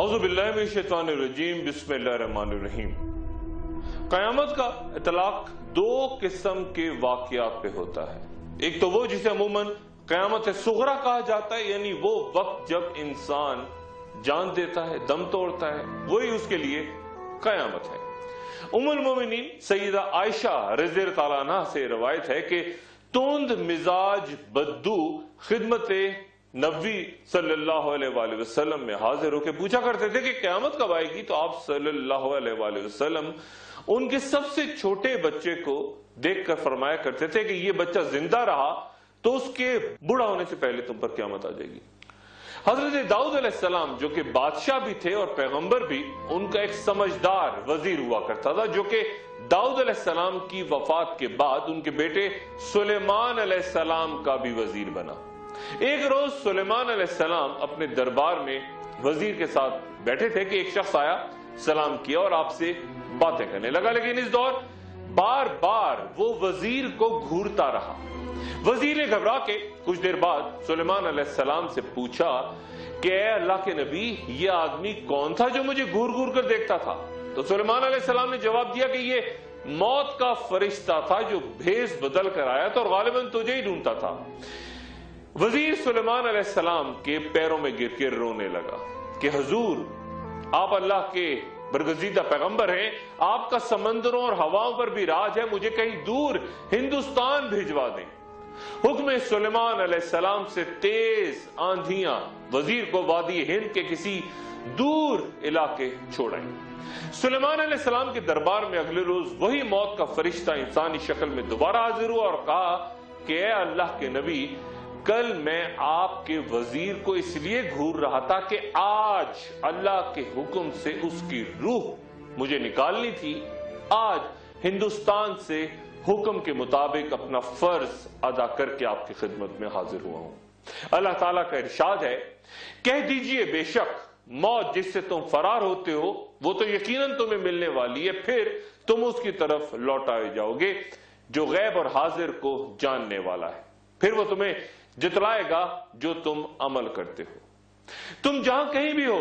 اعوذ باللہ من الشیطان الرجیم بسم اللہ الرحمن الرحیم۔ قیامت کا اطلاق دو قسم کے واقعات پہ ہوتا ہے۔ ایک تو وہ جسے عموماً قیامت صغریٰ کہا جاتا ہے، یعنی وہ وقت جب انسان جان دیتا ہے، دم توڑتا ہے، وہی اس کے لیے قیامت ہے۔ ام المومنین سیدہ عائشہ رضی اللہ تعالیٰ عنہ سے روایت ہے کہ تند مزاج بدو خدمت نبی صلی اللہ علیہ وآلہ وسلم میں حاضر ہو کے پوچھا کرتے تھے کہ قیامت کب آئے گی، تو آپ صلی اللہ علیہ وآلہ وسلم ان کے سب سے چھوٹے بچے کو دیکھ کر فرمایا کرتے تھے کہ یہ بچہ زندہ رہا تو اس کے بوڑھا ہونے سے پہلے تم پر قیامت آ جائے گی۔ حضرت داؤد علیہ السلام جو کہ بادشاہ بھی تھے اور پیغمبر بھی، ان کا ایک سمجھدار وزیر ہوا کرتا تھا جو کہ داؤد علیہ السلام کی وفات کے بعد ان کے بیٹے سلیمان علیہ السلام کا بھی وزیر بنا۔ ایک روز سلیمان علیہ السلام اپنے دربار میں وزیر کے ساتھ بیٹھے تھے کہ ایک شخص آیا، سلام کیا اور آپ سے باتیں کرنے لگا، لیکن اس دور بار بار وہ وزیر کو گھورتا رہا۔ وزیر نے گھبرا کے کچھ دیر بعد سلیمان علیہ السلام سے پوچھا کہ اے اللہ کے نبی، یہ آدمی کون تھا جو مجھے گھور گھور کر دیکھتا تھا؟ تو سلیمان علیہ السلام نے جواب دیا کہ یہ موت کا فرشتہ تھا جو بھیس بدل کر آیا تھا اور غالباً تجھے ہی ڈھونڈتا تھا۔ وزیر سلیمان علیہ السلام کے پیروں میں گر کے رونے لگا کہ حضور، آپ اللہ کے برگزیدہ پیغمبر ہیں، آپ کا سمندروں اور ہواؤں پر بھی راج ہے، مجھے کہیں دور ہندوستان بھیجوا دیں۔ حکم سلیمان علیہ السلام سے تیز آندھیاں وزیر کو وادی ہند کے کسی دور علاقے چھوڑائیں۔ سلیمان علیہ السلام کے دربار میں اگلے روز وہی موت کا فرشتہ انسانی شکل میں دوبارہ حاضر ہوا اور کہا کہ اے اللہ کے نبی، کل میں آپ کے وزیر کو اس لیے گھور رہا تھا کہ آج اللہ کے حکم سے اس کی روح مجھے نکالنی تھی، آج ہندوستان سے حکم کے مطابق اپنا فرض ادا کر کے آپ کی خدمت میں حاضر ہوا ہوں۔ اللہ تعالیٰ کا ارشاد ہے، کہہ دیجئے بے شک موت جس سے تم فرار ہوتے ہو وہ تو یقیناً تمہیں ملنے والی ہے، پھر تم اس کی طرف لوٹائے جاؤ گے جو غیب اور حاضر کو جاننے والا ہے، پھر وہ تمہیں جتلائے گا جو تم عمل کرتے ہو۔ تم جہاں کہیں بھی ہو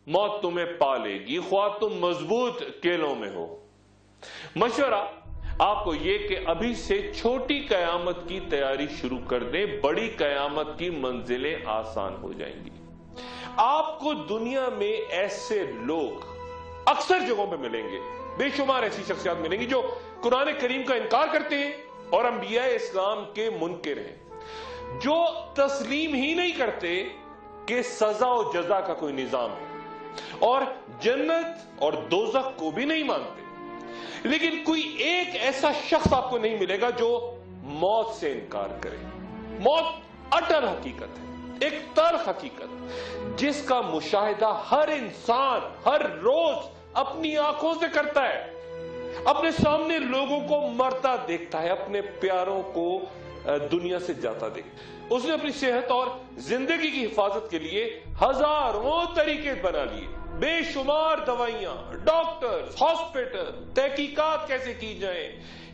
موت تمہیں پا لے گی، خواہ تم مضبوط کیلوں میں ہو۔ مشورہ آپ کو یہ کہ ابھی سے چھوٹی قیامت کی تیاری شروع کر دیں، بڑی قیامت کی منزلیں آسان ہو جائیں گی۔ آپ کو دنیا میں ایسے لوگ اکثر جگہوں پہ ملیں گے، بے شمار ایسی شخصیات ملیں گی جو قرآن کریم کا انکار کرتے ہیں اور انبیاء اسلام کے منکر ہیں، جو تسلیم ہی نہیں کرتے کہ سزا و جزا کا کوئی نظام ہے اور جنت اور دوزخ کو بھی نہیں مانتے۔ لیکن کوئی ایک ایسا شخص آپ کو نہیں ملے گا جو موت سے انکار کرے۔ موت اٹل حقیقت ہے، ایک تلخ حقیقت جس کا مشاہدہ ہر انسان ہر روز اپنی آنکھوں سے کرتا ہے، اپنے سامنے لوگوں کو مرتا دیکھتا ہے، اپنے پیاروں کو دنیا سے جاتا دیکھتا۔ اس نے اپنی صحت اور زندگی کی حفاظت کے لیے ہزاروں طریقے بنا لیے، بے شمار دوائیاں، ڈاکٹر، ہاسپٹل، تحقیقات کیسے کی جائیں،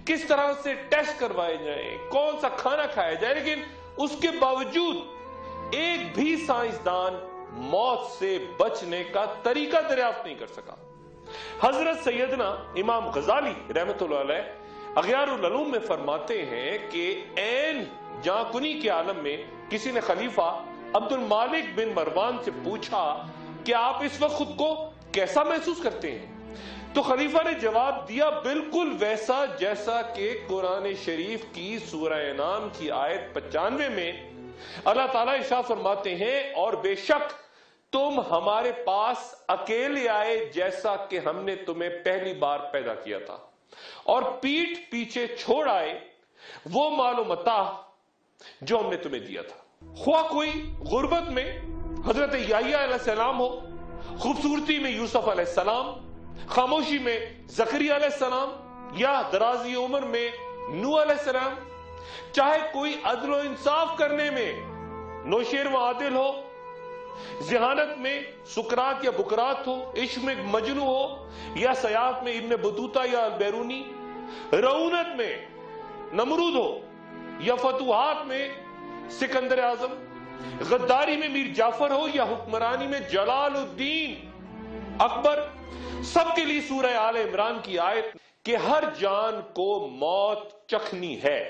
کس طرح سے ٹیسٹ کروائے جائیں، کون سا کھانا کھایا جائے، لیکن اس کے باوجود ایک بھی سائنسدان موت سے بچنے کا طریقہ دریافت نہیں کر سکا۔ حضرت سیدنا امام غزالی رحمۃ اللہ علیہ اغیار العلوم میں فرماتے ہیں کہ عین جاں کنی کے عالم میں کسی نے خلیفہ عبد المالک بن مروان سے پوچھا کہ آپ اس وقت خود کو کیسا محسوس کرتے ہیں؟ تو خلیفہ نے جواب دیا بالکل ویسا جیسا کہ قرآن شریف کی سورہ انعام کی آیت 95 میں اللہ تعالیٰ ارشاد فرماتے ہیں، اور بے شک تم ہمارے پاس اکیلے آئے جیسا کہ ہم نے تمہیں پہلی بار پیدا کیا تھا، اور پیٹھ پیچھے چھوڑ آئے وہ مال و متاع جو ہم نے تمہیں دیا تھا۔ خواہ کوئی غربت میں حضرت یحییٰ علیہ السلام ہو، خوبصورتی میں یوسف علیہ السلام، خاموشی میں زکریا علیہ السلام، یا درازی عمر میں نوح علیہ السلام، چاہے کوئی عدل و انصاف کرنے میں نوشیر و عادل ہو، ذہانت میں سقراط یا بقراط ہو، عشق میں مجنو ہو، یا سیاحت میں ابن بطوطہ یا البیرونی، رعونت میں نمرود ہو، یا فتوحات میں سکندر اعظم، غداری میں میر جعفر ہو، یا حکمرانی میں جلال الدین اکبر، سب کے لیے سورہ آل عمران کی آیت کہ ہر جان کو موت چکھنی ہے۔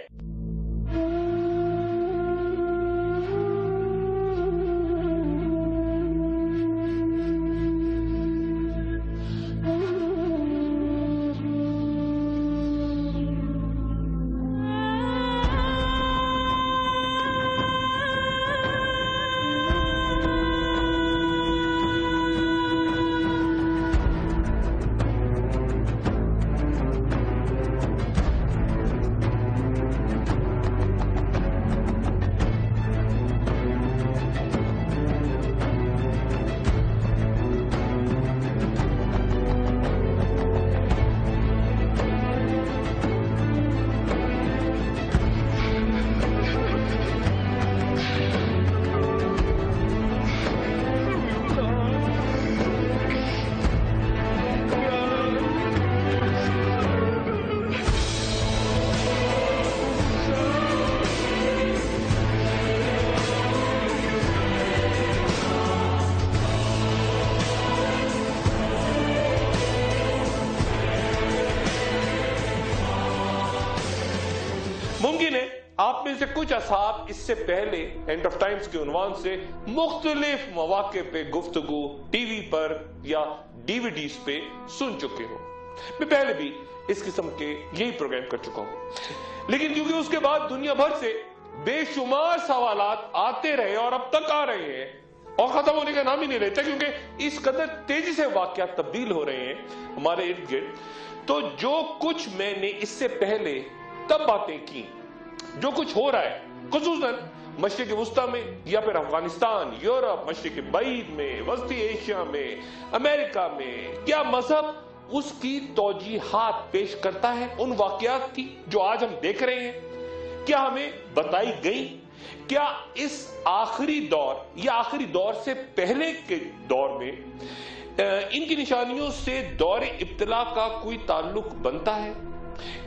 ممکن ہے آپ میں سے کچھ اصحاب اس سے پہلے اینڈ آف ٹائمز کے عنوان سے مختلف مواقع پہ گفتگو ٹی وی پر یا ڈی وی ڈیز پہ سن چکے ہوں۔ میں پہلے بھی اس قسم کے یہی پروگرام کر چکا ہوں، لیکن کیونکہ اس کے بعد دنیا بھر سے بے شمار سوالات آتے رہے اور اب تک آ رہے ہیں اور ختم ہونے کا نام ہی نہیں لیتے، کیونکہ اس قدر تیزی سے واقعات تبدیل ہو رہے ہیں ہمارے ارد گرد، تو جو کچھ میں نے اس سے پہلے تب باتیں کی، جو کچھ ہو رہا ہے خصوصاً مشرق وسطیٰ میں یا پھر افغانستان، یورپ، مشرق بعید میں، وسطی ایشیا میں، امریکہ میں، کیا مذہب اس کی توجیحات پیش کرتا ہے ان واقعات کی جو آج ہم دیکھ رہے ہیں؟ کیا ہمیں بتائی گئی؟ کیا اس آخری دور یا آخری دور سے پہلے کے دور میں ان کی نشانیوں سے دور ابتلا کا کوئی تعلق بنتا ہے؟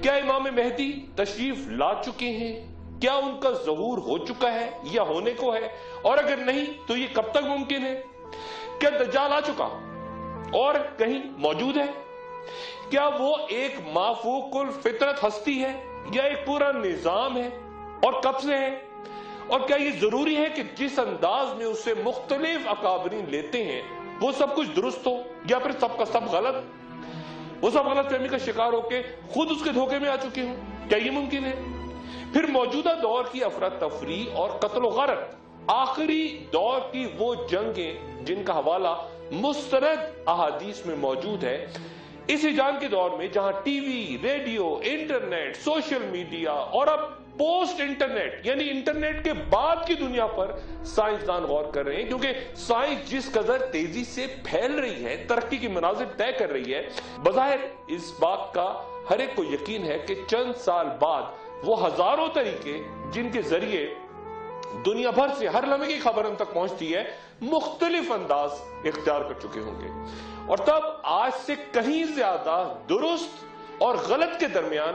کیا امام مہدی تشریف لا چکے ہیں؟ کیا ان کا ظہور ہو چکا ہے یا ہونے کو ہے؟ اور اگر نہیں تو یہ کب تک ممکن ہے؟ کیا دجال آ چکا اور کہیں موجود ہے؟ کیا وہ ایک مافوق الفطرت ہستی ہے یا ایک پورا نظام ہے اور کب سے ہے؟ اور کیا یہ ضروری ہے کہ جس انداز میں اسے مختلف اکابرین لیتے ہیں وہ سب کچھ درست ہو، یا پھر سب کا سب غلط؟ وہ سب غلط فہمی کا شکار ہو کے خود اس کے دھوکے میں آ چکے ہوں، کیا یہ ممکن ہے؟ پھر موجودہ دور کی افراتفری اور قتل و غارت، آخری دور کی وہ جنگیں جن کا حوالہ مستند احادیث میں موجود ہے، اس ہجان کے دور میں جہاں T V, radio, internet, social media اور اب پوسٹ انٹرنیٹ یعنی انٹرنیٹ کے بعد کی دنیا پر سائنسدان غور کر رہے ہیں، کیونکہ سائنس جس قدر تیزی سے پھیل رہی ہے، ترقی کی منازل طے کر رہی ہے، بظاہر اس بات کا ہر ایک کو یقین ہے کہ چند سال بعد وہ ہزاروں طریقے جن کے ذریعے دنیا بھر سے ہر لمحے کی خبر ہم تک پہنچتی ہے، مختلف انداز اختیار کر چکے ہوں گے، اور تب آج سے کہیں زیادہ درست اور غلط کے درمیان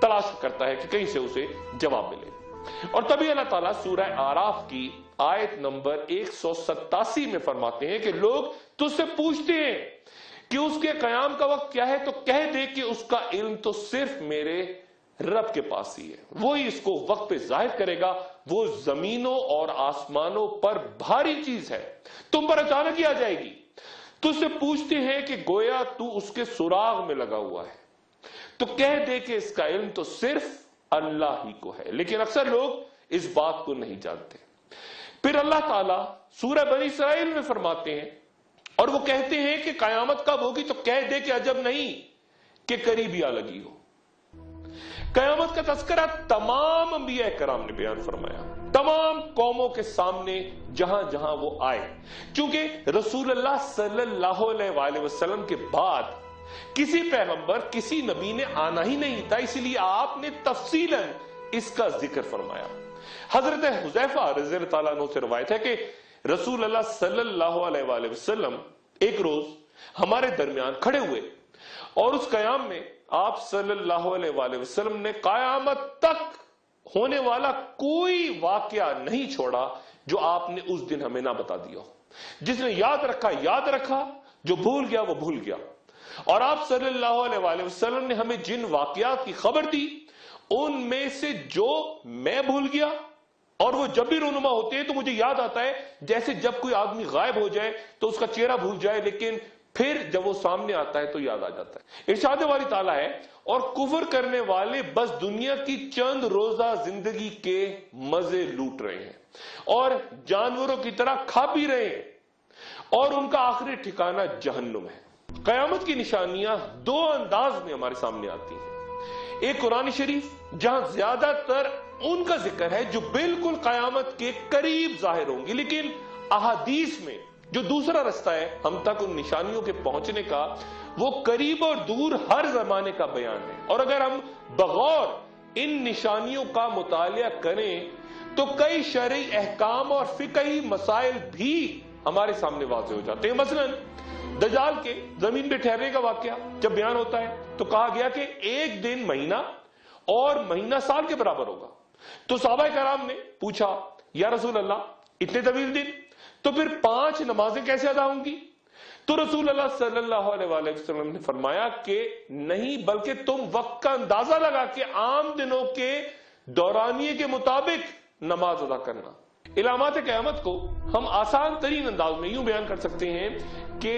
تلاش کرتا ہے کہ کہیں سے اسے جواب ملے. اور تبھی اللہ تعالیٰ سورہ آراف کی آیت نمبر 187 میں فرماتے ہیں کہ لوگ تجھ سے پوچھتے ہیں کہ اس کے قیام کا وقت کیا ہے، تو کہہ دے کہ اس کا علم تو صرف میرے رب کے پاس ہی ہے، وہی اس کو وقت پہ ظاہر کرے گا. وہ زمینوں اور آسمانوں پر بھاری چیز ہے، تم پر اچانک ہی آ جائے گی. تجھ سے پوچھتے ہیں کہ گویا تو اس کے سراغ میں لگا ہوا ہے، تو کہہ دے کہ اس کا علم تو صرف اللہ ہی کو ہے. لیکن اکثر لوگ اس بات کو نہیں جانتے. پھر اللہ تعالیٰ سورہ بنی اسرائیل میں فرماتے ہیں اور وہ کہتے ہیں کہ قیامت کب ہوگی، تو کہہ دے کہ عجب نہیں کہ قریب آ لگی ہو. قیامت کا تذکرہ تمام انبیاء کرام نے بیان فرمایا، تمام قوموں کے سامنے جہاں جہاں وہ آئے. چونکہ رسول اللہ صلی اللہ علیہ وآلہ وسلم کے بعد کسی پیغمبر، کسی نبی نے آنا ہی نہیں تھا، اس لیے آپ نے تفصیلاً اس کا ذکر فرمایا. حضرت حذیفہ رضی اللہ تعالیٰ عنہ سے روایت ہے کہ رسول اللہ صلی اللہ علیہ وآلہ وسلم ایک روز ہمارے درمیان کھڑے ہوئے اور اس قیام میں آپ صلی اللہ علیہ وآلہ وسلم نے قیامت تک ہونے والا کوئی واقعہ نہیں چھوڑا جو آپ نے اس دن ہمیں نہ بتا دیا ہو. جس نے یاد رکھا یاد رکھا، جو بھول گیا وہ بھول گیا. اور آپ صلی اللہ علیہ وآلہ وسلم نے ہمیں جن واقعات کی خبر دی ان میں سے جو میں بھول گیا، اور وہ جب بھی رونما ہوتے ہیں تو مجھے یاد آتا ہے جیسے جب کوئی آدمی غائب ہو جائے تو اس کا چہرہ بھول جائے، لیکن پھر جب وہ سامنے آتا ہے تو یاد آ جاتا ہے. ارشاد باری تعالیٰ ہے اور کفر کرنے والے بس دنیا کی چند روزہ زندگی کے مزے لوٹ رہے ہیں اور جانوروں کی طرح کھا پی رہے ہیں، اور ان کا آخری ٹھکانہ جہنم ہے. قیامت کی نشانیاں دو انداز میں ہمارے سامنے آتی ہیں. ایک قرآن شریف جہاں زیادہ تر ان کا ذکر ہے جو بالکل قیامت کے قریب ظاہر ہوں گی، لیکن احادیث میں جو دوسرا رستہ ہے ہم تک ان نشانیوں کے پہنچنے کا، وہ قریب اور دور ہر زمانے کا بیان ہے. اور اگر ہم بغور ان نشانیوں کا مطالعہ کریں تو کئی شرعی احکام اور فقہی مسائل بھی ہمارے سامنے واضح ہو جاتے ہیں. مثلاً دجال کے زمین پہ ٹھہرنے کا واقعہ جب بیان ہوتا ہے تو کہا گیا کہ ایک دن مہینہ اور مہینہ سال کے برابر ہوگا. تو صحابہ کرام نے پوچھا یا رسول اللہ اتنے طویل دن، تو پھر 5 نمازیں کیسے ادا ہوں گی؟ تو رسول اللہ صلی اللہ علیہ وآلہ وسلم نے فرمایا کہ نہیں، بلکہ تم وقت کا اندازہ لگا کہ عام دنوں کے دورانیے کے مطابق نماز ادا کرنا. علامات قیامت کو ہم آسان ترین انداز میں یوں بیان کر سکتے ہیں کہ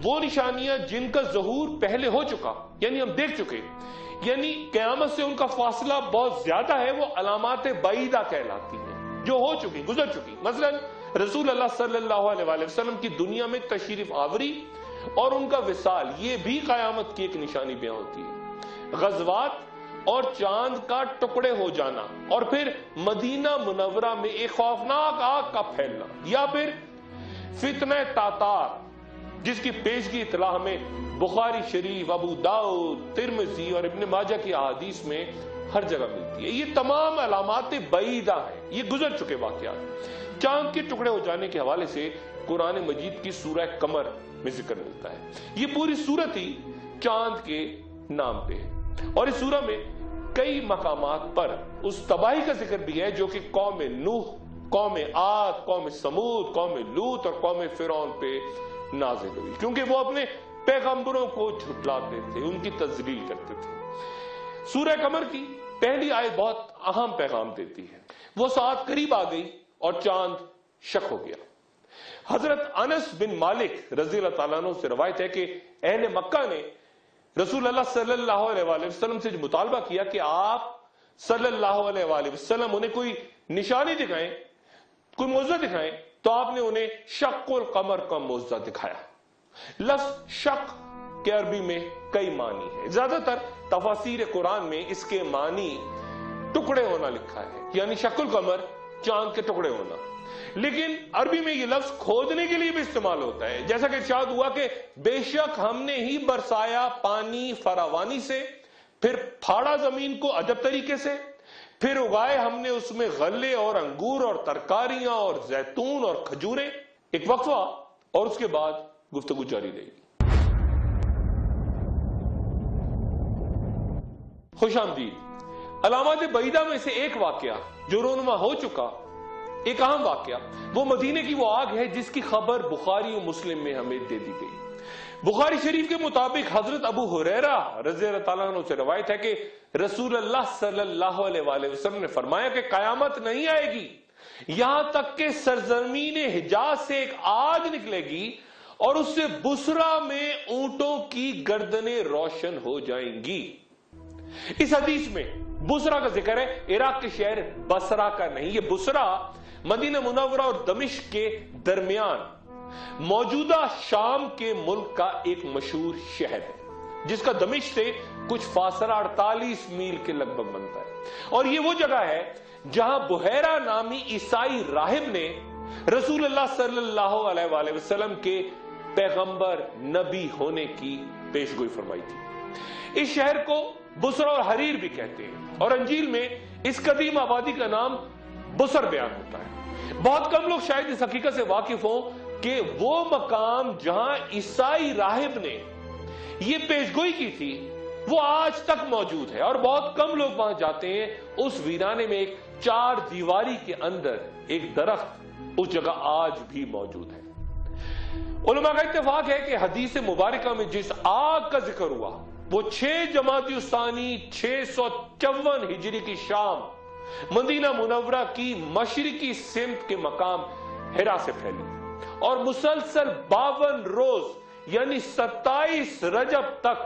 وہ نشانیاں جن کا ظہور پہلے ہو چکا، یعنی ہم دیکھ چکے، یعنی قیامت سے ان کا فاصلہ بہت زیادہ ہے، وہ علامات بعیدہ کہلاتی ہیں، جو ہو چکی، گزر چکی. مثلا رسول اللہ صلی اللہ علیہ وآلہ وسلم کی دنیا میں تشریف آوری اور ان کا وصال، یہ بھی قیامت کی ایک نشانی بیان ہوتی ہے. غزوات اور چاند کا ٹکڑے ہو جانا، اور پھر مدینہ منورہ میں ایک خوفناک آگ کا پھیلنا، یا پھر فتنہ تاتار جس کی پیشگی اطلاع ہمیں بخاری شریف، ابو داؤد، ترمذی اور ابن ماجہ کی احادیث میں ہر جگہ ملتی ہے. یہ تمام علامات بعیدہ ہیں، یہ گزر چکے واقعات. چاند کے ٹکڑے ہو جانے کے حوالے سے قرآن مجید کی سورہ قمر میں ذکر ملتا ہے. یہ پوری سورت ہی چاند کے نام پہ ہے، اور اس سورہ میں کئی مقامات پر اس تباہی کا ذکر بھی ہے جو کہ قوم نوح، قوم عاد، قوم سمود، قوم لوط اور قوم فرعون پہ نازل ہوئی، کیونکہ وہ اپنے پیغمبروں کو جھٹلاتے تھے، ان کی تذلیل کرتے تھے. سورہ قمر کی پہلی آیت بہت اہم پیغام دیتی ہے. وہ ساعت قریب آ گئی اور چاند شق ہو گیا. حضرت انس بن مالک رضی اللہ تعالیٰ عنہ سے روایت ہے کہ اہل مکہ نے رسول اللہ صلی اللہ علیہ وآلہ وسلم سے مطالبہ کیا کہ آپ صلی اللہ علیہ وآلہ وسلم انہیں کوئی نشانی دکھائیں، کوئی معجزہ دکھائیں، تو آپ نے انہیں شق القمر کا معجزہ دکھایا. لفظ شق کے عربی میں کئی معنی ہے. زیادہ تر تفاسیر قرآن میں اس کے معنی ٹکڑے ہونا لکھا ہے، یعنی شق القمر چاند کے ٹکڑے ہونا. لیکن عربی میں یہ لفظ کھودنے کے لیے بھی استعمال ہوتا ہے، جیسا کہ ارشاد ہوا کہ بے شک ہم نے ہی برسایا پانی فراوانی سے، پھر پھاڑا زمین کو عجب طریقے سے، پھر اگائے ہم نے اس میں غلے اور انگور اور ترکاریاں اور زیتون اور کھجوریں. ایک وقفہ اور اس کے بعد گفتگو جاری رہے گی. خوش آمدید. علامات بعیدہ میں سے ایک واقعہ جو رونما ہو چکا، ایک اہم واقعہ، وہ مدینے کی وہ آگ ہے جس کی خبر بخاری و مسلم میں ہمیں دے دی گئی۔ بخاری شریف کے مطابق حضرت ابو ہریرہ رضی اللہ تعالیٰ عنہ سے روایت ہے کہ رسول اللہ صلی اللہ علیہ وآلہ وسلم نے فرمایا کہ قیامت نہیں آئے گی یہاں تک کہ سرزمین حجاز سے ایک آگ نکلے گی اور اس سے بصرہ میں اونٹوں کی گردنیں روشن ہو جائیں گی۔ اس حدیث میں بصرہ کا ذکر ہے، عراق کے شہر بصرہ کا نہیں، یہ بصرہ مدینہ منورہ اور دمشق کے درمیان موجودہ شام کے ملک کا ایک مشہور شہر ہے، جس کا دمشق سے کچھ فاصلہ 48 میل کے لگ بھگ بنتا ہے، اور یہ وہ جگہ ہے جہاں بحیرہ نامی عیسائی راہب نے رسول اللہ صلی اللہ علیہ وآلہ وسلم کے پیغمبر نبی ہونے کی پیشگوئی فرمائی تھی۔ اس شہر کو بصرہ اور حریر بھی کہتے ہیں، اور انجیل میں اس قدیم آبادی کا نام بصر بیان ہوتا ہے۔ بہت کم لوگ شاید اس حقیقت سے واقف ہوں کہ وہ مقام جہاں عیسائی راہب نے یہ پیشگوئی کی تھی وہ آج تک موجود ہے، اور بہت کم لوگ وہاں جاتے ہیں۔ اس ویرانے میں ایک 4 دیواری کے اندر ایک درخت اس جگہ آج بھی موجود ہے۔ علماء کا اتفاق ہے کہ حدیث مبارکہ میں جس آگ کا ذکر ہوا وہ 6 جمادی الثانی 654 ہجری کی شام مدینہ منورہ کی مشرقی سمت کے مقام ہرا سے پھیلی اور مسلسل 52 روز یعنی 27 رجب تک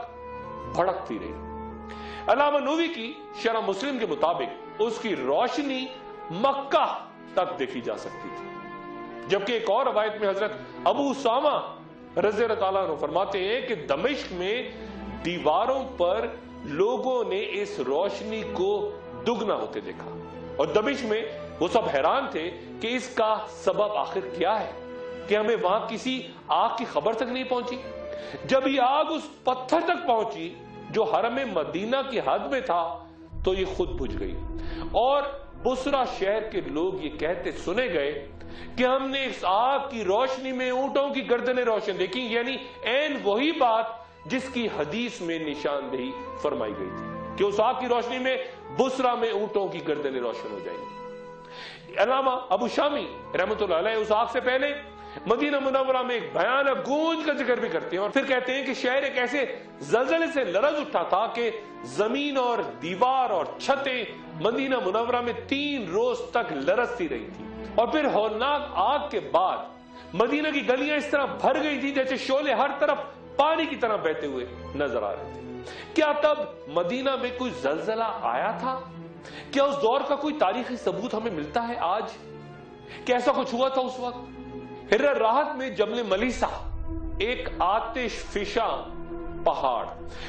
بھڑکتی رہی۔ علامہ نووی کی شرح مسلم کے مطابق اس کی روشنی مکہ تک دیکھی جا سکتی تھی، جبکہ ایک اور روایت میں حضرت ابو اسامہ رضی اللہ تعالیٰ عنہ فرماتے ہیں کہ دمشق میں دیواروں پر لوگوں نے اس روشنی کو دگنا ہوتے دیکھا، اور دمشق میں وہ سب حیران تھے کہ اس کا سبب آخر کیا ہے کہ ہمیں وہاں کسی آگ کی خبر تک نہیں پہنچی۔ جب یہ آگ اس پتھر تک پہنچی جو حرم مدینہ کی حد میں تھا تو یہ خود بجھ گئی، اور بصرہ شہر کے لوگ یہ کہتے سنے گئے کہ ہم نے اس آگ کی روشنی میں اونٹوں کی گردنیں روشن دیکھی، یعنی عین وہی بات جس کی حدیث میں نشاندہی فرمائی گئی تھی کہ اس آگ کی روشنی میں بصرہ میں اونٹوں کی گردنیں روشن ہو جائیں گی۔ علامہ ابو شامی رحمۃ اللہ علیہ اس آگ سے پہلے مدینہ منورہ میں ایک بھیانک گونج کا ذکر بھی کرتے ہیں، اور پھر کہتے ہیں کہ شہر ایک ایسے زلزلے سے لرز اٹھا تھا کہ زمین اور دیوار اور چھتیں مدینہ منورہ میں 3 روز تک لرزتی رہی تھی، اور پھر ہولناک آگ کے بعد مدینہ کی گلیاں اس طرح بھر گئی تھی جیسے شعلے ہر طرف پانی کی طرح بہتے ہوئے نظر آ رہے تھے۔ کیا تب مدینہ میں کوئی زلزلہ آیا تھا؟ کیا اس دور کا کوئی تاریخی ثبوت ہمیں ملتا ہے آج کہ ایسا کچھ ہوا تھا اس وقت؟ ہرر راحت میں جبل ملیسا ایک آتش فشاں پہاڑ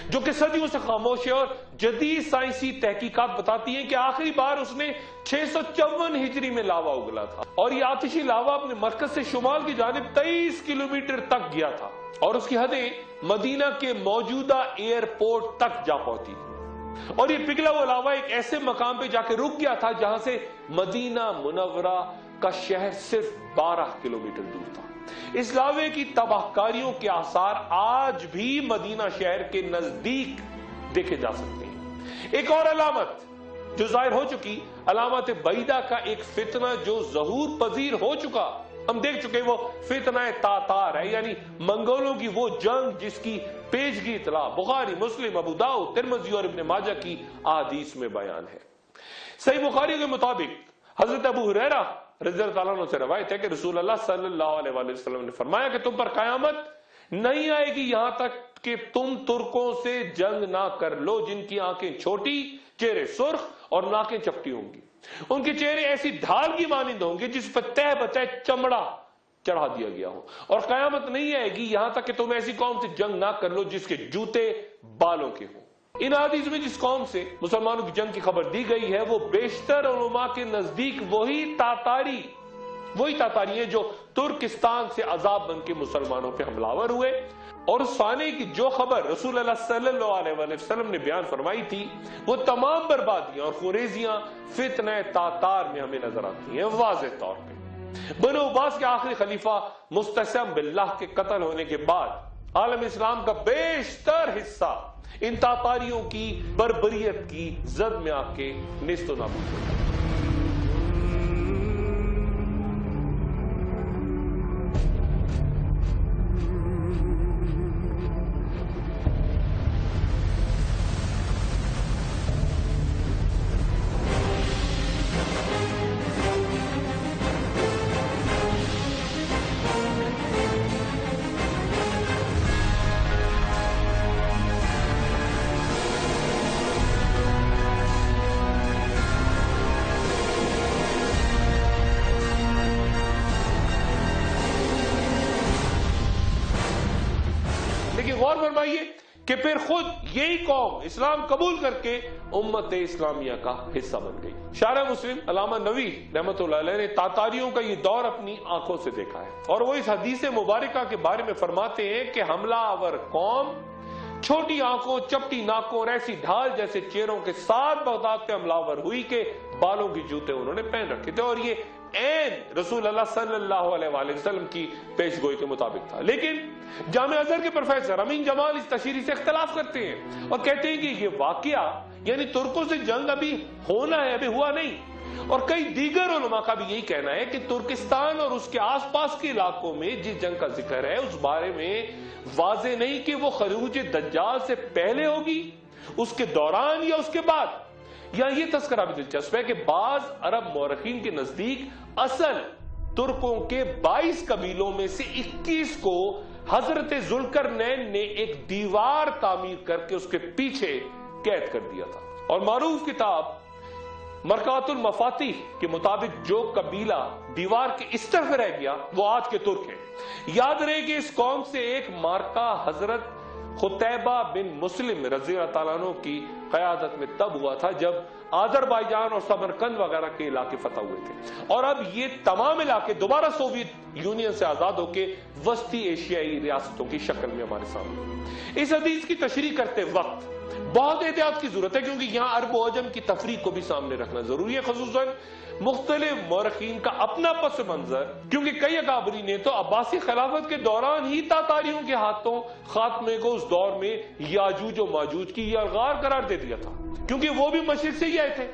جو کہ صدیوں سے خاموش ہے، اور جدید سائنسی تحقیقات بتاتی ہیں کہ آخری بار اس نے 654 ہجری میں لاوا اگلا تھا، اور یہ آتشی لاوا اپنے مرکز سے شمال کی جانب 23 کلومیٹر تک گیا تھا، اور اس کی حدیں مدینہ کے موجودہ ایئرپورٹ تک جا پہنچی تھی، اور یہ پگھلا ہوا لاوا ایک ایسے مقام پہ جا کے رک گیا تھا جہاں سے مدینہ منورہ کا شہر صرف 12 کلومیٹر دور تھا۔ اس لاوے کی تباہ کاریوں کے آثار آج بھی مدینہ شہر کے نزدیک دیکھے جا سکتے ہیں۔ ایک اور علامت جو ظاہر ہو چکی، علامت بعیدہ کا ایک فتنہ جو ظہور پذیر ہو چکا، ہم دیکھ چکے، وہ فتنہ تاتار ہے، یعنی منگولوں کی وہ جنگ جس کی پیشگی اطلاع بخاری، مسلم، ابو داؤد، ترمذی اور ابن ماجہ کی احادیث میں بیان ہے۔ صحیح بخاری کے مطابق حضرت ابو ہریرہ رضی اللہ تعالیٰ عنہ سے روایت ہے کہ رسول اللہ صلی اللہ علیہ وآلہ وسلم نے فرمایا کہ تم پر قیامت نہیں آئے گی یہاں تک کہ تم ترکوں سے جنگ نہ کر لو جن کی آنکھیں چھوٹی، چہرے سرخ اور ناکیں چپٹی ہوں گی۔ ان کے چہرے ایسی ڈھال کی مانند ہوں گے جس پر تہ بتہ چمڑا چڑھا دیا گیا ہو، اور قیامت نہیں آئے گی یہاں تک کہ تم ایسی قوم سے جنگ نہ کر لو جس کے جوتے بالوں کے ہوں۔ ان حدیث میں جس قوم سے مسلمانوں کی جنگ کی خبر دی گئی ہے وہ بیشتر علماء کے نزدیک وہی تاتاری ہیں جو ترکستان سے عذاب بن کے مسلمانوں پہ حملہ ہوئے، اور اس فانے کی جو خبر رسول اللہ صلی اللہ علیہ وسلم نے بیان فرمائی تھی وہ تمام بربادیاں اور خوریزیاں فتنہ تاتار میں ہمیں نظر آتی ہیں واضح طور پہ۔ بنو عباس کے آخری خلیفہ مستعصم باللہ کے قتل ہونے کے بعد عالم اسلام کا بیشتر حصہ ان تاتاریوں کی بربریت کی زد میں آ کے نیست و نابود ہو گئے۔ غور فرمائیے کہ پھر خود یہی قوم اسلام قبول کر کے امت اسلامیہ کا حصہ بن گئی۔ شارح مسلم علامہ نووی رحمۃ اللہ علیہ نے تاتاریوں کا یہ دور اپنی آنکھوں سے دیکھا ہے، اور وہ اس حدیث مبارکہ کے بارے میں فرماتے ہیں کہ حملہ آور قوم چھوٹی آنکھوں، چپٹی ناکوں اور ایسی ڈھال جیسے چہروں کے ساتھ بغداد پہ حملہ آور ہوئی کہ بالوں کی جوتے انہوں نے پہن رکھے تھے، اور یہ عین رسول اللہ صلی اللہ علیہ وآلہ وسلم کی پیش گوئی کے مطابق تھا۔ لیکن جامعہ ازہر کے پروفیسر امین جمال اس تشریح سے اختلاف کرتے ہیں اور کہتے ہیں کہ یہ واقعہ یعنی ترکوں سے جنگ ابھی ہونا ہے، ابھی ہوا نہیں، اور کئی دیگر علماء کا بھی یہی کہنا ہے کہ ترکستان اور اس کے آس پاس کے علاقوں میں جس جنگ کا ذکر ہے اس بارے میں واضح نہیں کہ وہ خروج دجال سے پہلے ہوگی، اس کے دوران یا اس کے بعد۔ یہاں یہ تذکرہ بھی دلچسپ ہے کہ بعض عرب مورخین کے نزدیک اصل ترکوں کے 22 قبیلوں میں سے 21 کو حضرت ذوالقرنین نے ایک دیوار تعمیر کر کے اس کے پیچھے قید کر دیا تھا، اور معروف کتاب مرکات المفاتیح کے مطابق جو قبیلہ دیوار کے اس طرف رہ گیا وہ آج کے ترک ہیں۔ یاد رہے کہ اس قوم سے ایک مارکہ حضرت قتیبہ بن مسلم رضی اللہ تعالیٰ عنہ کی قیادت میں تب ہوا تھا جب آذربائیجان اور سمرقند وغیرہ کے علاقے فتح ہوئے تھے، اور اب یہ تمام علاقے دوبارہ سوویت یونین سے آزاد ہو کے وسطی ایشیائی ریاستوں کی شکل میں ہمارے سامنے۔ اس حدیث کی تشریح کرتے وقت بہت احتیاط کی ضرورت ہے، کیونکہ یہاں عرب و عجم کی تفریق کو بھی سامنے رکھنا ضروری ہے، خصوصاً مختلف مورخین کا اپنا پس منظر، کیونکہ کئی اکابرین نے تو عباسی خلافت کے دوران ہی تاتاریوں کے ہاتھوں خاتمے کو اس دور میں یاجوج و ماجوج کی یلغار قرار دے دیا تھا، کیونکہ وہ بھی مشرق سے ہی آئے تھے۔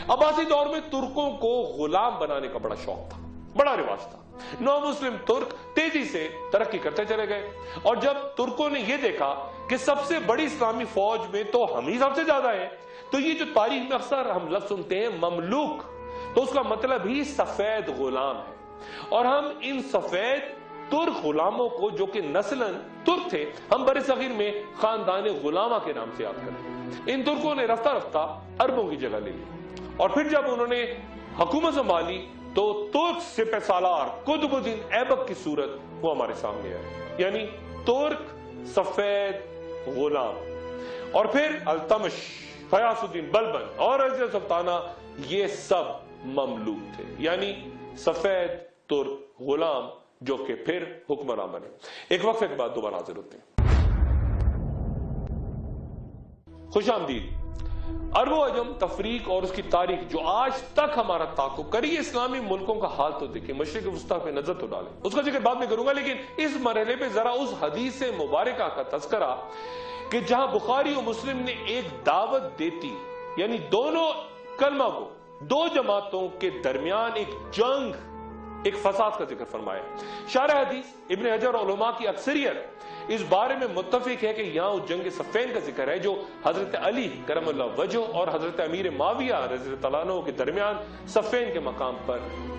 عباسی دور میں ترکوں کو غلام بنانے کا بڑا شوق تھا، بڑا رواج تھا۔ نو مسلم ترک تیزی سے ترقی کرتے چلے گئے، اور جب ترکوں نے یہ دیکھا کہ سب سے بڑی اسلامی فوج میں تو ہم ہی سب سے زیادہ ہیں، تو یہ جو تاریخ میں اکثر ہم لفظ سنتے ہیں مملوک، تو اس کا مطلب ہی سفید غلام ہے، اور ہم ان سفید ترک غلاموں کو جو کہ نسلاً ترک تھے ہم بر صغیر میں خاندان غلامہ کے نام سے یاد کرتے ہیں۔ ان ترکوں نے رفتہ رفتہ عربوں کی جگہ لے لی، اور پھر جب انہوں نے حکومت سنبھالی تو ترک سپہ سالار قطب الدین ایبک کی صورت وہ ہمارے سامنے آئی، یعنی ترک سفید غلام، اور پھر التمش، غیاث الدین بلبن اور عزیز سلطانہ، یہ سب مملوک تھے، یعنی سفید ترک غلام جو کہ پھر حکمراں بنے۔ ایک وقفے کے بعد دوبارہ حاضر ہوتے ہیں۔ خوش آمدید۔ عرب و عجم تفریق اور اس کی تاریخ جو آج تک ہمارا تعاقب کری، اسلامی ملکوں کا حال تو دیکھیں، مشرق وسطیٰ پہ نظر تو ڈالیں، اس کا ذکر بعد میں کروں گا، لیکن اس مرحلے پہ ذرا اس حدیث مبارکہ کا تذکرہ کہ جہاں بخاری و مسلم نے ایک دعوت دیتی، یعنی دونوں کلمہ کو دو جماعتوں کے درمیان ایک جنگ، ایک فساد کا ذکر فرمایا۔ شارح حدیث ابن حجر اور علماء کی اکثریت اس بارے میں متفق ہے کہ یہاں اس جنگ صفین کا ذکر ہے جو حضرت علی کرم اللہ وجہ اور حضرت امیر معاویہ رضی اللہ عنہ کے درمیان صفین کے مقام پر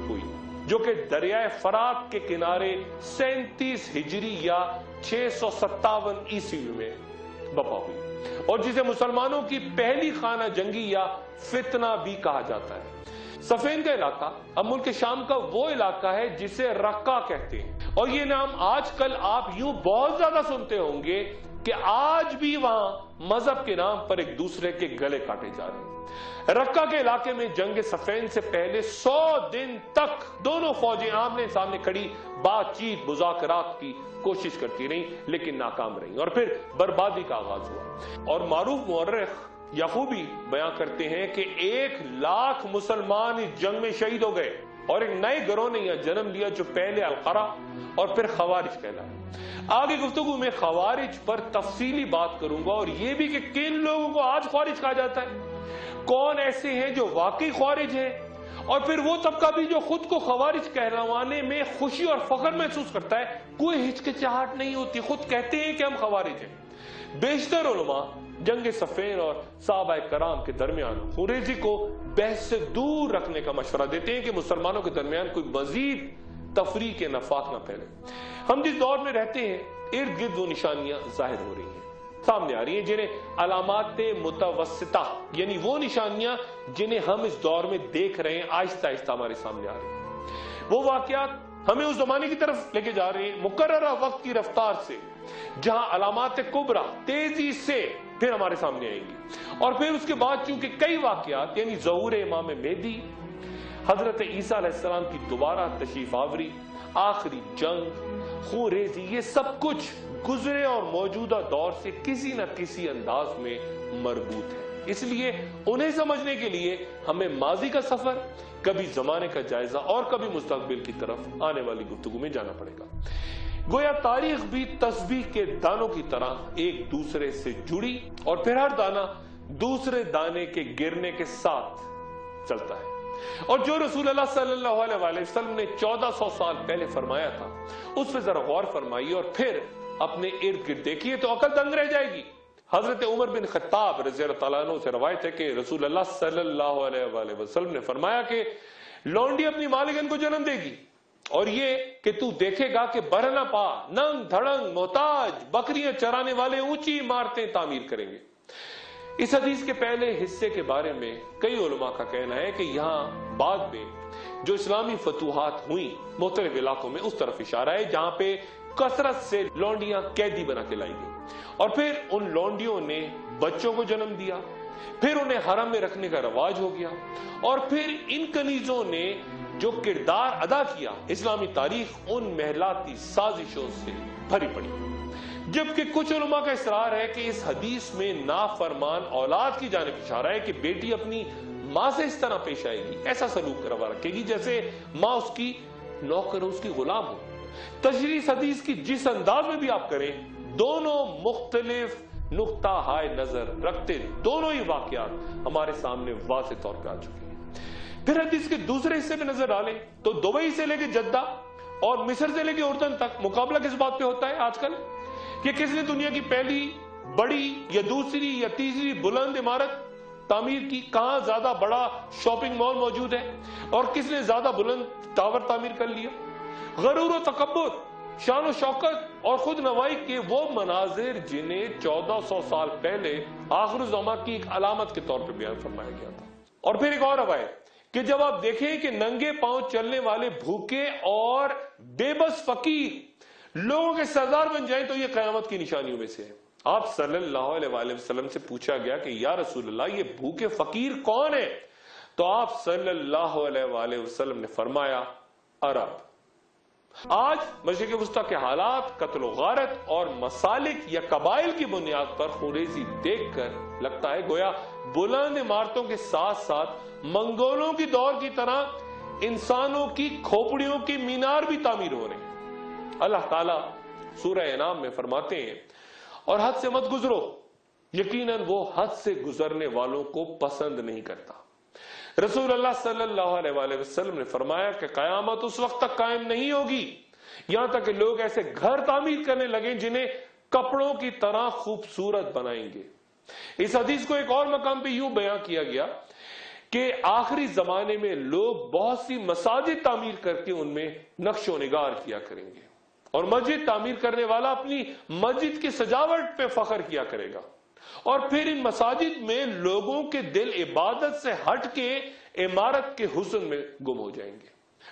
ہوئی، جو کہ دریائے فرات کے کنارے 37 ہجری یا 657 عیسوی میں بپا ہوئی، اور جسے مسلمانوں کی پہلی خانہ جنگی یا فتنہ بھی کہا جاتا ہے۔ صفین کا علاقہ اب ملک شام کا وہ علاقہ ہے جسے رقہ کہتے ہیں، اور یہ نام آج کل آپ یوں بہت زیادہ سنتے ہوں گے کہ آج بھی وہاں مذہب کے نام پر ایک دوسرے کے گلے کاٹے جا رہے ہیں۔ رقہ کے علاقے میں جنگ صفین سے پہلے 100 دن تک دونوں فوجیں آمنے سامنے کھڑی بات چیت مذاکرات کی کوشش کرتی رہیں، لیکن ناکام رہیں، اور پھر بربادی کا آغاز ہوا۔ اور معروف مورخ یعقوبی بیان کرتے ہیں کہ 1,00,000 مسلمان اس جنگ میں شہید ہو گئے، اور ایک نئے گروہ نے یہاں جنم لیا جو پہلے القرہ اور پھر خوارج کہلایا۔ آگے گفتگو میں خوارج پر تفصیلی بات کروں گا اور یہ بھی کہ کن لوگوں کو آج خوارج کہا جاتا ہے، کون ایسے ہیں جو واقعی خوارج ہیں، اور پھر وہ طبقہ بھی جو خود کو خوارج کہلوانے میں خوشی اور فخر محسوس کرتا ہے، کوئی ہچکچاہٹ نہیں ہوتی، خود کہتے ہیں کہ ہم خوارج ہیں۔ بیشتر علماء جنگ صفین اور صحابہ کرام کے درمیان خوریزی کو بحث سے دور رکھنے کا مشورہ دیتے ہیں کہ مسلمانوں کے درمیان کوئی مزید تفریق نفاق نہ پھیلے۔ ہم جس دور میں رہتے ہیں ارد گرد وہ نشانیاں ظاہر ہو رہی ہیں، سامنے آ رہی ہیں، جنہیں علامات متوسطہ یعنی وہ نشانیاں جنہیں ہم اس دور میں دیکھ رہے ہیں آہستہ آہستہ ہمارے سامنے آ رہی ہیں۔ وہ واقعات ہمیں اس زمانے کی طرف لے کے جا رہے ہیں مقررہ وقت کی رفتار سے، جہاں علامات کبریٰ تیزی سے پھر ہمارے سامنے آئیں گی، اور پھر اس کے بعد چونکہ کئی واقعات یعنی ظہور امام مہدی، حضرت عیسیٰ علیہ السلام کی دوبارہ تشریف آوری، آخری جنگ، خوریزی، یہ سب کچھ گزرے اور موجودہ دور سے کسی نہ کسی انداز میں مربوط ہے۔ اس لیے انہیں سمجھنے کے لیے ہمیں ماضی کا سفر، کبھی زمانے کا جائزہ اور کبھی مستقبل کی طرف آنے والی گفتگو میں جانا پڑے گا۔ گویا تاریخ بھی تسبیح کے دانوں کی طرح ایک دوسرے سے جڑی اور پھر ہر دانہ دوسرے دانے کے گرنے کے ساتھ چلتا ہے، اور جو رسول اللہ صلی اللہ علیہ وآلہ وسلم نے 1400 سال پہلے فرمایا تھا اس پہ ذرا غور فرمائیے اور پھر اپنے ارد گرد دیکھیے تو عقل دنگ رہ جائے گی۔ حضرت عمر بن خطاب رضی اللہ تعالیٰ عنہ سے روایت ہے کہ رسول اللہ صلی اللہ علیہ وآلہ وسلم نے فرمایا کہ لونڈی اپنی مالکن کو جنم دے گی، اور یہ کہ تو دیکھے گا کہ برہنہ پا، ننگ دھڑنگ، محتاج، بکریاں چرانے والے اونچی عمارتیں تعمیر کریں گے۔ اس حدیث کے پہلے حصے کے بارے میں کئی علماء کا کہنا ہے کہ یہاں بعد میں جو اسلامی فتوحات ہوئیں مختلف علاقوں میں اس طرف اشارہ ہے جہاں پہ کثرت سے لونڈیاں قیدی بنا کے لائی گئی، اور پھر ان لونڈیوں نے بچوں کو جنم دیا، پھر انہیں حرم میں رکھنے کا رواج ہو گیا، اور پھر ان کنیزوں نے جو کردار ادا کیا اسلامی تاریخ ان محلاتی سازشوں سے بھری پڑی۔ جبکہ کچھ علماء کا اصرار ہے کہ اس حدیث میں نافرمان اولاد کی جانب اشارہ ہے کہ بیٹی اپنی ماں سے اس طرح پیش آئے گی، ایسا سلوک روا رکھے گی جیسے ماں اس کی نوکر اس کی غلام ہو۔ تشریح اس حدیث کی جس انداز میں بھی آپ کریں، دونوں مختلف نقطہ ہائے نظر رکھتے دونوں ہی واقعات ہمارے سامنے واضح طور پہ آ چکے ہیں۔ پھر حدیث کے دوسرے حصے میں نظر ڈالیں تو دبئی سے لے کے جدہ اور مصر سے لے کے اردن تک مقابلہ کس بات پہ ہوتا ہے آج کل کہ کس نے دنیا کی پہلی بڑی یا دوسری یا تیسری بلند عمارت تعمیر کی، کہاں زیادہ بڑا شاپنگ مال موجود ہے، اور کس نے زیادہ بلند ٹاور تعمیر کر لیا۔ غرور و تکبر، شان و شوکت اور خود نوائی کے وہ مناظر جنہیں 1400 سال پہلے آخر الزماں کی ایک علامت کے طور پہ بیان فرمایا گیا تھا۔ اور پھر ایک اور روایت کہ جب آپ دیکھیں کہ ننگے پاؤں چلنے والے بھوکے اور بے بس فقیر لوگوں کے سردار بن جائیں تو یہ قیامت کی نشانیوں میں سے ہے۔ آپ صلی اللہ علیہ وآلہ وسلم سے پوچھا گیا کہ یا رسول اللہ یہ بھوکے فقیر کون ہیں؟ تو آپ صلی اللہ علیہ وآلہ وسلم نے فرمایا عرب۔ آج مشرق وسطیٰ کے حالات، قتل و غارت اور مسالک یا قبائل کی بنیاد پر خوریزی دیکھ کر لگتا ہے گویا بلند عمارتوں کے ساتھ ساتھ منگولوں کی دور کی طرح انسانوں کی کھوپڑیوں کی مینار بھی تعمیر ہو رہے ہیں۔ اللہ تعالیٰ سورہ انعام میں فرماتے ہیں اور حد سے مت گزرو، یقیناً وہ حد سے گزرنے والوں کو پسند نہیں کرتا۔ رسول اللہ صلی اللہ علیہ وآلہ وسلم نے فرمایا کہ قیامت اس وقت تک قائم نہیں ہوگی یہاں تک کہ لوگ ایسے گھر تعمیر کرنے لگیں جنہیں کپڑوں کی طرح خوبصورت بنائیں گے۔ اس حدیث کو ایک اور مقام پہ یوں بیان کیا گیا کہ آخری زمانے میں لوگ بہت سی مساجد تعمیر کر کے ان میں نقش و نگار کیا کریں گے، اور مسجد تعمیر کرنے والا اپنی مسجد کی سجاوٹ پہ فخر کیا کرے گا، اور پھر ان مساجد میں لوگوں کے دل عبادت سے ہٹ کے عمارت کے حسن میں گم ہو جائیں گے۔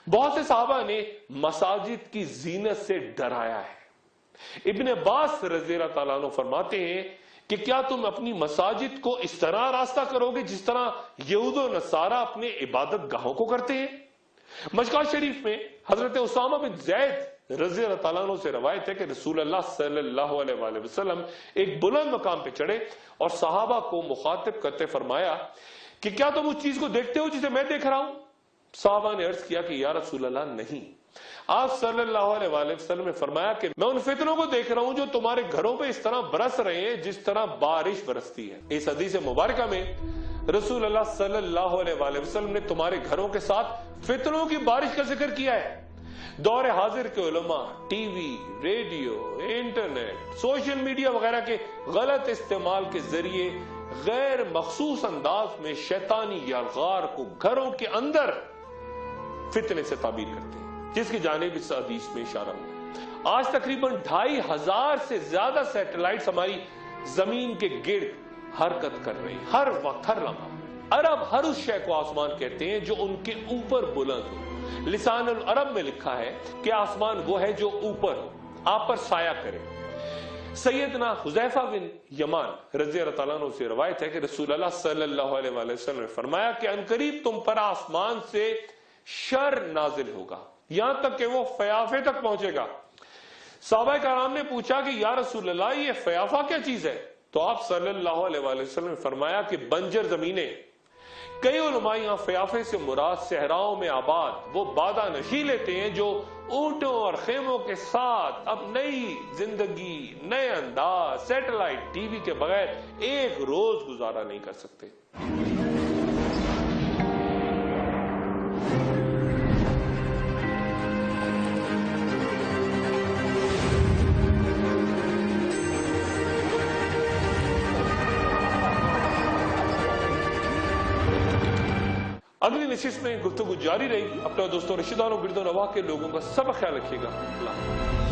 بہت سے صحابہ نے مساجد کی زینت سے ڈرایا ہے۔ ابن عباس رضی اللہ تعالیٰ عنہ فرماتے ہیں کہ کیا تم اپنی مساجد کو اس طرح راستہ کرو گے جس طرح یہود و نصارہ اپنے عبادت گاہوں کو کرتے ہیں؟ مشکوہ شریف میں حضرت اسامہ بن زید رضی اللہ تعالیٰ عنہ سے روایت ہے کہ رسول اللہ صلی اللہ علیہ وآلہ وسلم ایک بلند مقام پہ چڑھے اور صحابہ کو مخاطب کرتے فرمایا کہ کیا تم اس چیز کو دیکھتے ہو جسے میں دیکھ رہا ہوں؟ صحابہ نے عرض کیا کہ یا رسول اللہ نہیں. آپ صلی اللہ علیہ وآلہ وسلم نے فرمایا کہ میں ان فتنوں کو دیکھ رہا ہوں جو تمہارے گھروں پہ اس طرح برس رہے ہیں جس طرح بارش برستی ہے. اس حدیث مبارکہ میں رسول اللہ صلی اللہ علیہ وآلہ وسلم نے تمہارے گھروں کے ساتھ فتنوں کی بارش کا ذکر کیا ہے. دور حاضر کے علماء T V, radio, internet, social media وغیرہ کے غلط استعمال کے ذریعے غیر مخصوص انداز میں شیطانی یلغار کو گھروں کے اندر فتنے سے تعبیر کرتے ہیں، جس کی جانب اس حدیث میں اشارہ ہوا. آج تقریباً 2500 سے زیادہ سیٹلائٹس ہماری زمین کے گرد حرکت کر رہی، ہر وقت، ہر لمحہ. عرب ہر اس شے کو آسمان کہتے ہیں جو ان کے اوپر بلند ہو. لسان العرب میں لکھا ہے کہ آسمان وہ ہے جو اوپر ہو، آپ پر سایہ کرے. سیدنا حذیفہ بن یمان رضی اللہ تعالیٰ عنہ سے روایت ہے کہ رسول اللہ صلی اللہ علیہ وآلہ وسلم نے فرمایا کہ عنقریب تم پر آسمان سے شر نازل ہوگا یہاں تک کہ وہ فیافے تک پہنچے گا. صحابہ کرام نے پوچھا کہ یا رسول اللہ یہ فیافہ کیا چیز ہے؟ تو آپ صلی اللہ علیہ وآلہ وسلم نے فرمایا کہ بنجر زمینیں. کئی علماء یہاں فیافے سے مراد صحراؤں میں آباد وہ بادہ نشی لیتے ہیں جو اونٹوں اور خیموں کے ساتھ اب نئی زندگی، نئے انداز، سیٹلائٹ ٹی وی کے بغیر ایک روز گزارا نہیں کر سکتے. اگلی نشست میں گفتگو جاری رہے گی. اپنا دوستوں، رشتہ داروں، گرد و نواح کے لوگوں کا سب خیال رکھیے گا. اللہ